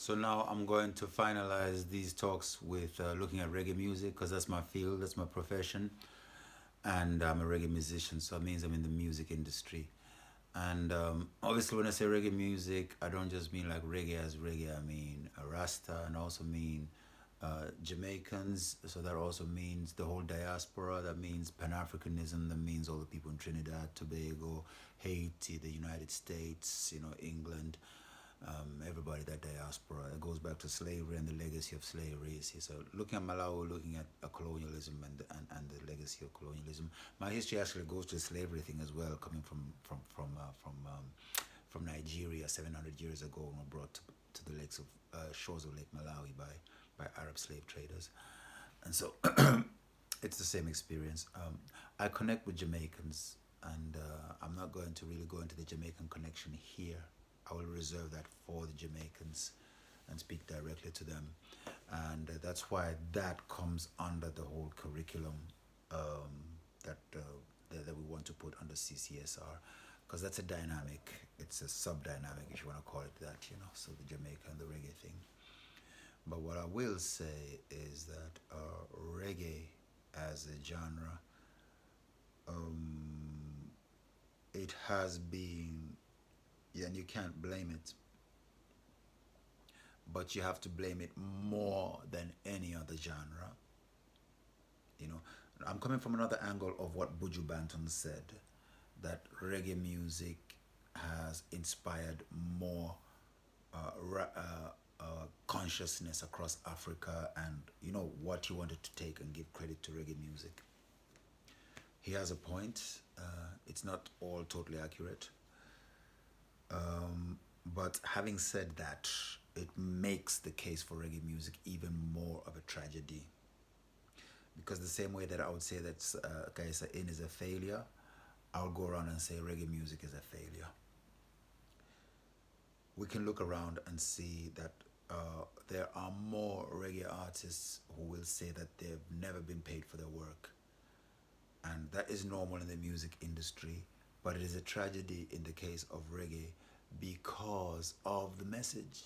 So now I'm going to finalize these talks with looking at reggae music because that's my field, that's my profession, and I'm a reggae musician, so it means I'm in the music industry. And obviously, when I say reggae music, I don't just mean like reggae as reggae. I mean a Rasta, and also mean Jamaicans. So that also means the whole diaspora. That means Pan Africanism. That means all the people in Trinidad, Tobago, Haiti, the United States. England. Everybody, that diaspora. It goes back to slavery and the legacy of slavery. You see. So looking at Malawi, looking at colonialism and the legacy of colonialism. My history actually goes to the slavery thing as well, coming from Nigeria 700 years ago, and were brought to the lakes of shores of Lake Malawi by Arab slave traders, and so it's the same experience. I connect with Jamaicans, and I'm not going to really go into the Jamaican connection here. I will reserve that for the Jamaicans and speak directly to them, and that's why that comes under the whole curriculum that we want to put under CCSR, because that's a dynamic. It's a sub dynamic, if you want to call it that. So the Jamaica and the reggae thing. But what I will say is that reggae as a genre, um, it has been, yeah, and you can't blame it, but you have to blame it more than any other genre. You know, I'm coming from another angle of what Buju Banton said, that reggae music has inspired more consciousness across Africa, and what he wanted to take and give credit to reggae music. He has a point. It's not all totally accurate. But having said that, it makes the case for reggae music even more of a tragedy. Because the same way that I would say that Kaisa In is a failure, I'll go around and say reggae music is a failure. We can look around and see that there are more reggae artists who will say that they've never been paid for their work. And that is normal in the music industry, but it is a tragedy in the case of reggae because of the message.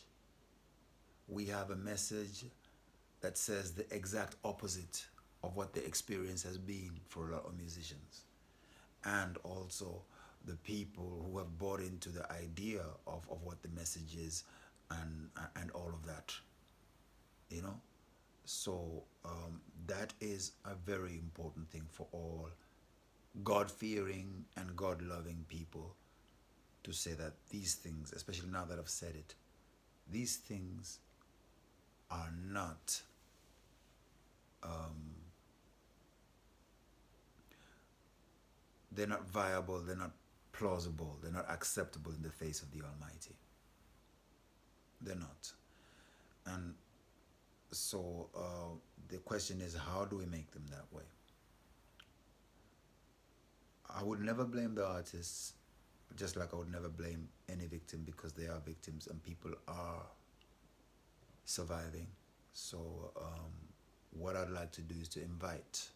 We have a message that says the exact opposite of what the experience has been for a lot of musicians. And also the people who have bought into the idea of what the message is, and all of that, you know. So that is a very important thing for all God-fearing and God-loving people to say that these things, especially now that I've said it, these things are not they're not viable, they're not plausible, they're not acceptable in the face of the Almighty. They're not. And so the question is, how do we make them that way? I would never blame the artists, just like I would never blame any victim, because they are victims and people are surviving. So what I'd like to do is to invite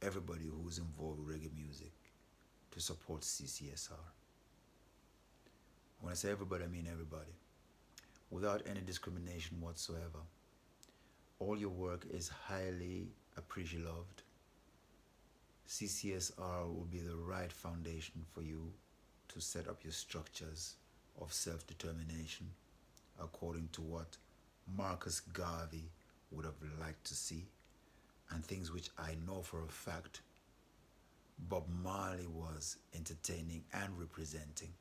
everybody who's involved with reggae music to support CCSR. When I say everybody, I mean everybody, without any discrimination whatsoever. All your work is highly appreciated. CCSR will be the right foundation for you to set up your structures of self-determination according to what Marcus Garvey would have liked to see, and things which I know for a fact Bob Marley was entertaining and representing.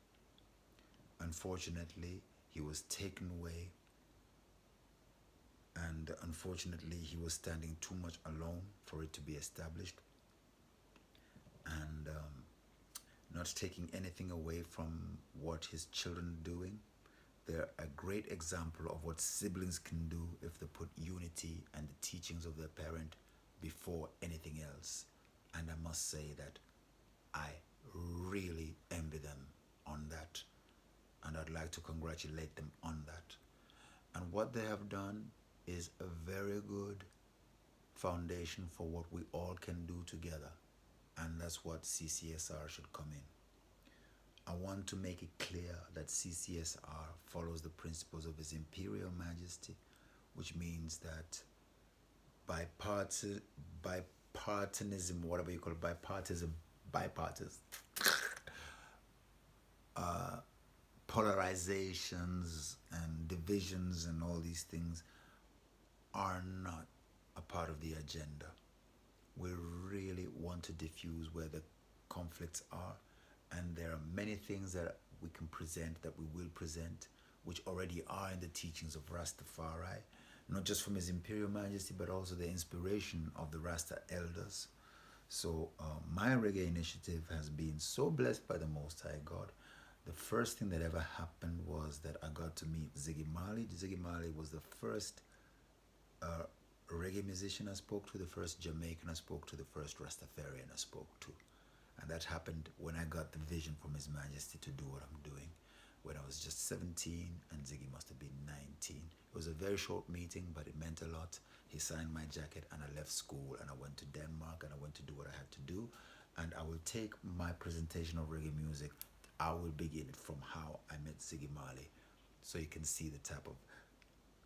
Unfortunately, he was taken away, and unfortunately, he was standing too much alone for it to be established, and not taking anything away from what his children are doing. They're a great example of what siblings can do if they put unity and the teachings of their parent before anything else. And I must say that I really envy them on that, and I'd like to congratulate them on that. And what they have done is a very good foundation for what we all can do together, and that's what CCSR should come in. I want to make it clear that CCSR follows the principles of His Imperial Majesty, which means that bipartisan, bipartisanism, whatever you call it, bipartisan, polarizations and divisions and all these things are not a part of the agenda. We really want to diffuse where the conflicts are, and there are many things that we can present, that we will present, which already are in the teachings of Rastafari, not just from His Imperial Majesty, but also the inspiration of the Rasta elders. So my reggae initiative has been so blessed by the Most High God. The first thing that ever happened was that I got to meet Ziggy Marley. Ziggy Marley was the first reggae musician I spoke to, the first Jamaican I spoke to, the first Rastafarian I spoke to. And that happened when I got the vision from His Majesty to do what I'm doing, when I was just 17 and Ziggy must have been 19. It was a very short meeting, but it meant a lot. He signed my jacket and I left school and I went to Denmark and I went to do what I had to do. And I will take my presentation of reggae music, I will begin it from how I met Ziggy Marley, so you can see the type of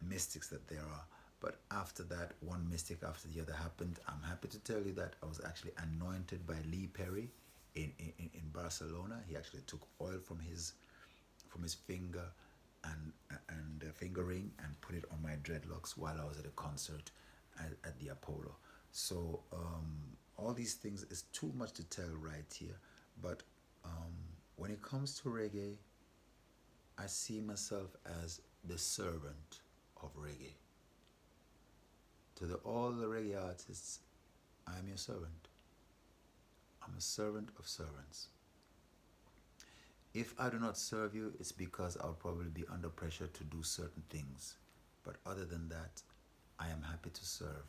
mystics that there are. But after that, one mystic after the other happened. I'm happy to tell you that I was actually anointed by Lee Perry in Barcelona. He actually took oil from his finger and finger ring and put it on my dreadlocks while I was at a concert at the Apollo. So all these things is too much to tell right here. But when it comes to reggae, I see myself as the servant of reggae. To all the reggae artists, I am your servant. I'm a servant of servants. If I do not serve you, it's because I'll probably be under pressure to do certain things. But other than that, I am happy to serve.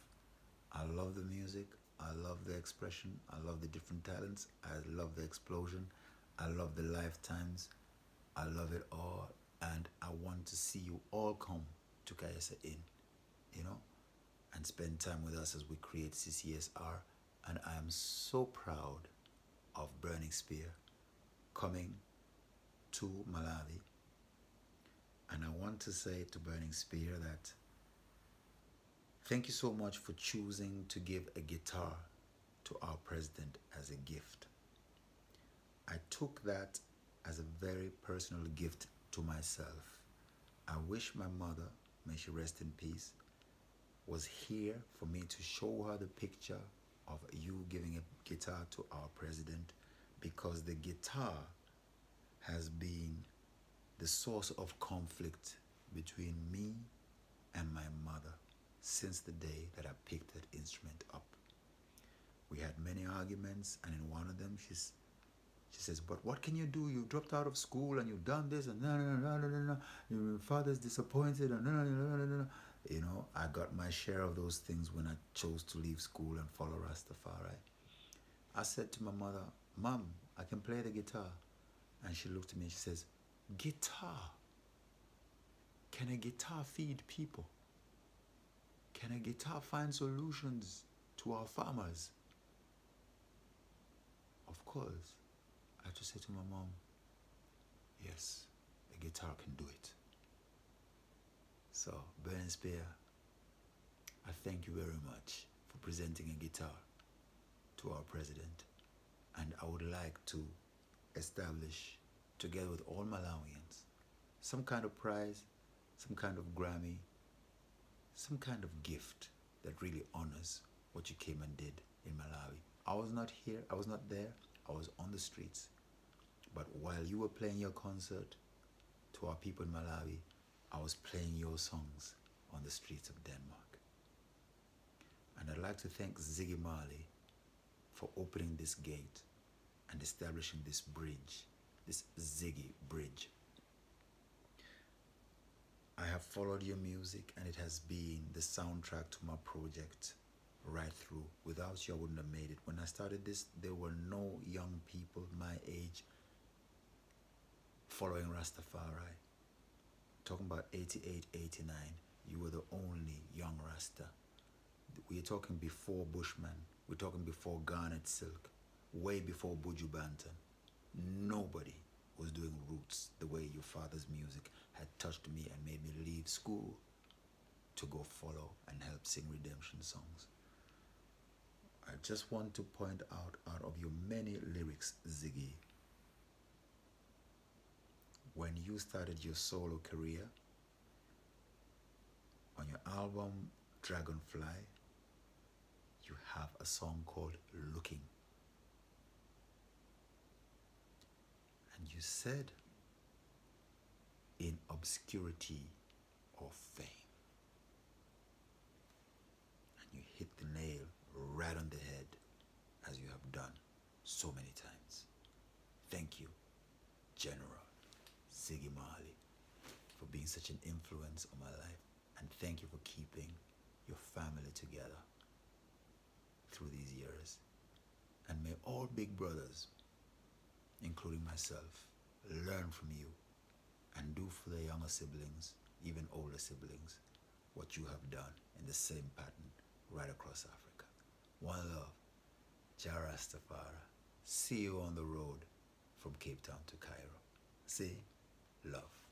I love the music. I love the expression. I love the different talents. I love the explosion. I love the lifetimes. I love it all. And I want to see you all come to Kayesa Inn, and spend time with us as we create CCSR. And I am so proud of Burning Spear coming to Malawi. And I want to say to Burning Spear that thank you so much for choosing to give a guitar to our president as a gift. I took that as a very personal gift to myself. I wish my mother, may she rest in peace, was here for me to show her the picture of you giving a guitar to our president, because the guitar has been the source of conflict between me and my mother since the day that I picked that instrument up. We had many arguments, and in one of them she says, but what can you do? You dropped out of school and you've done this and no. Your father's disappointed and no. I got my share of those things when I chose to leave school and follow Rastafari. I said to my mother, Mom, I can play the guitar. And she looked at me and she says, guitar? Can a guitar feed people? Can a guitar find solutions to our farmers? Of course. I just said to my mom, yes, a guitar can do it. So, Burning Spear, I thank you very much for presenting a guitar to our president. And I would like to establish, together with all Malawians, some kind of prize, some kind of Grammy, some kind of gift that really honors what you came and did in Malawi. I was not here, I was not there, I was on the streets. But while you were playing your concert to our people in Malawi, I was playing your songs on the streets of Denmark. And I'd like to thank Ziggy Marley for opening this gate and establishing this bridge, this Ziggy Bridge. I have followed your music and it has been the soundtrack to my project right through. Without you, I wouldn't have made it. When I started this, there were no young people my age following Rastafari. Talking about 88, 89, you were the only young Rasta. We're talking before Bushman. We're talking before Garnet Silk. Way before Buju Banton. Nobody was doing roots the way your father's music had touched me and made me leave school to go follow and help sing redemption songs. I just want to point out of your many lyrics, Ziggy, when you started your solo career, on your album Dragonfly, you have a song called Looking. And you said, in obscurity or fame. And you hit the nail right on the head, as you have done so many times. Thank you, General Ziggy Marley, for being such an influence on my life. And thank you for keeping your family together through these years. And may all big brothers, including myself, learn from you and do for their younger siblings, even older siblings, what you have done in the same pattern right across Africa. One love, Jah Rastafari. See you on the road from Cape Town to Cairo. See, love.